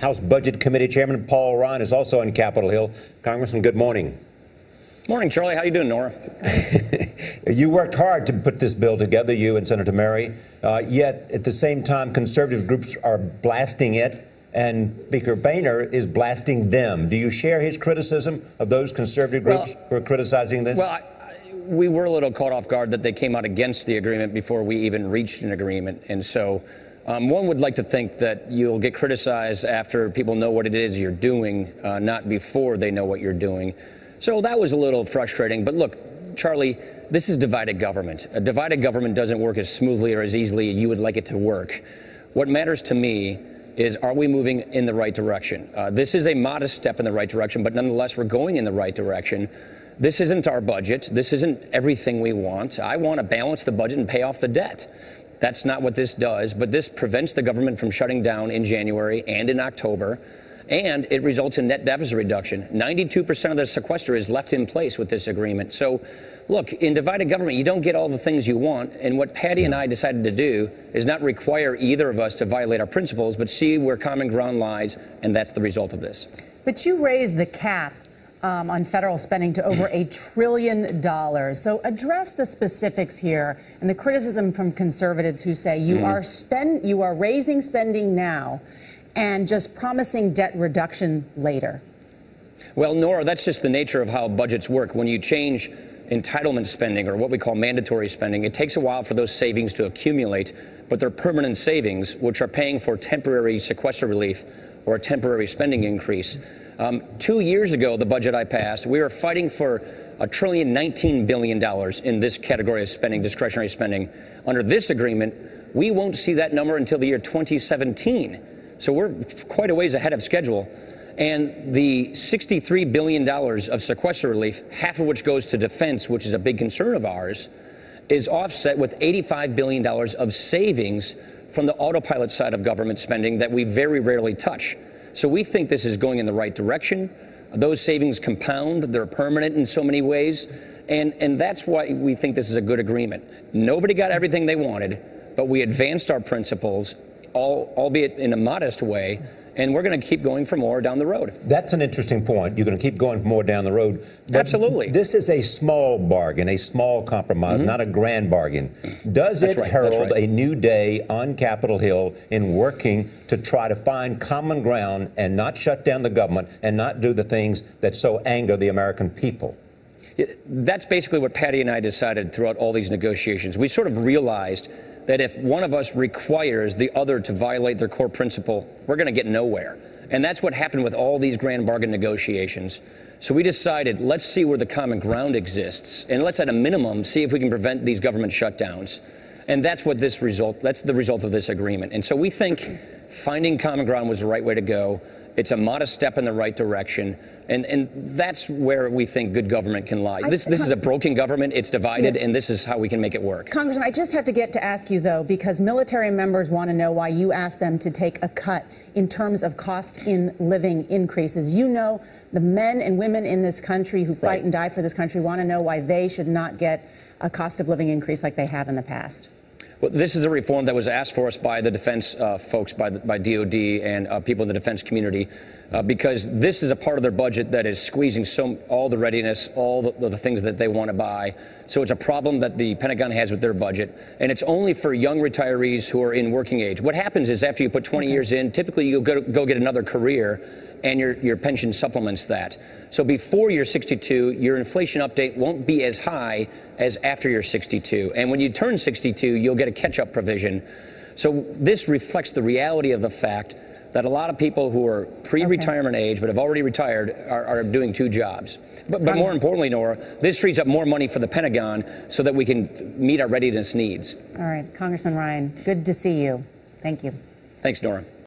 House Budget Committee Chairman Paul Ryan is also on Capitol Hill. Congressman, good morning. Morning, Charlie. How you doing, Nora? You worked hard to put this bill together, you and Senator Murray, yet at the same time, conservative groups are blasting it, and Speaker Boehner is blasting them. Do you share his criticism of those conservative groups who are criticizing this? Well, we were a little caught off guard that they came out against the agreement before we even reached an agreement. And so one would like to think that you'll get criticized after people know what it is you're doing, not before they know what you're doing. So that was a little frustrating. But look, Charlie, this is divided government. A divided government doesn't work as smoothly or as easily as you would like it to work. What matters to me is, are we moving in the right direction? This is a modest step in the right direction, but nonetheless, we're going in the right direction. This isn't our budget. This isn't everything we want. I want to balance the budget and pay off the debt. That's not what this does, but this prevents the government from shutting down in January and in October, and it results in net deficit reduction. 92% of the sequester is left in place with this agreement. So, look, in divided government, you don't get all the things you want, and what Patty and I decided to do is not require either of us to violate our principles, but see where common ground lies, and that's the result of this. But you raised the cap on federal spending to over $1 trillion. So address the specifics here and the criticism from conservatives who say you are raising spending now and just promising debt reduction later. Well, Nora, that's just the nature of how budgets work. When you change entitlement spending, or what we call mandatory spending, it takes a while for those savings to accumulate, but they're permanent savings, which are paying for temporary sequester relief or a temporary spending increase. 2 years ago, the budget I passed, we were fighting for $1.019 billion in this category of spending, discretionary spending. Under this agreement, we won't see that number until the year 2017. So we're quite a ways ahead of schedule. And the $63 billion of sequester relief, half of which goes to defense, which is a big concern of ours, is offset with $85 billion of savings from the autopilot side of government spending that we very rarely touch. So we think this is going in the right direction. Those savings compound. They're permanent in so many ways. And that's why we think this is a good agreement. Nobody got everything they wanted, but we advanced our principles, albeit in a modest way, and we're going to keep going for more down the road. That's an interesting point. You're going to keep going for more down the road. But absolutely. This is a small bargain, a small compromise, not a grand bargain. Does it herald a new day on Capitol Hill in working to try to find common ground and not shut down the government and not do the things that so anger the American people? That's basically what Patty and I decided throughout all these negotiations. We sort of realized that if one of us requires the other to violate their core principle, we're going to get nowhere. And that's what happened with all these grand bargain negotiations. So we decided, let's see where the common ground exists, and let's at a minimum see if we can prevent these government shutdowns. And that's the result of this agreement. And so we think finding common ground was the right way to go. It's a modest step in the right direction. And that's where we think good government can lie. This is a broken government. It's divided, and this is how we can make it work. Congressman, I just have to get to ask you, though, because military members want to know why you asked them to take a cut in terms of cost in living increases. You know, the men and women in this country who fight and die for this country want to know why they should not get a cost of living increase like they have in the past. Well, this is a reform that was asked for us by the defense folks, by DOD and people in the defense community, because this is a part of their budget that is squeezing all the readiness, all the things that they want to buy. So it's a problem that the Pentagon has with their budget, and it's only for young retirees who are in working age. What happens is after you put 20 years in, typically you'll go get another career, and your pension supplements that. So before you're 62, your inflation update won't be as high as after you're 62. And when you turn 62, you'll get a catch-up provision. So this reflects the reality of the fact that a lot of people who are pre-retirement age but have already retired are doing two jobs. But more importantly, Nora, this frees up more money for the Pentagon so that we can meet our readiness needs. All right, Congressman Ryan, good to see you. Thank you. Thanks, Nora.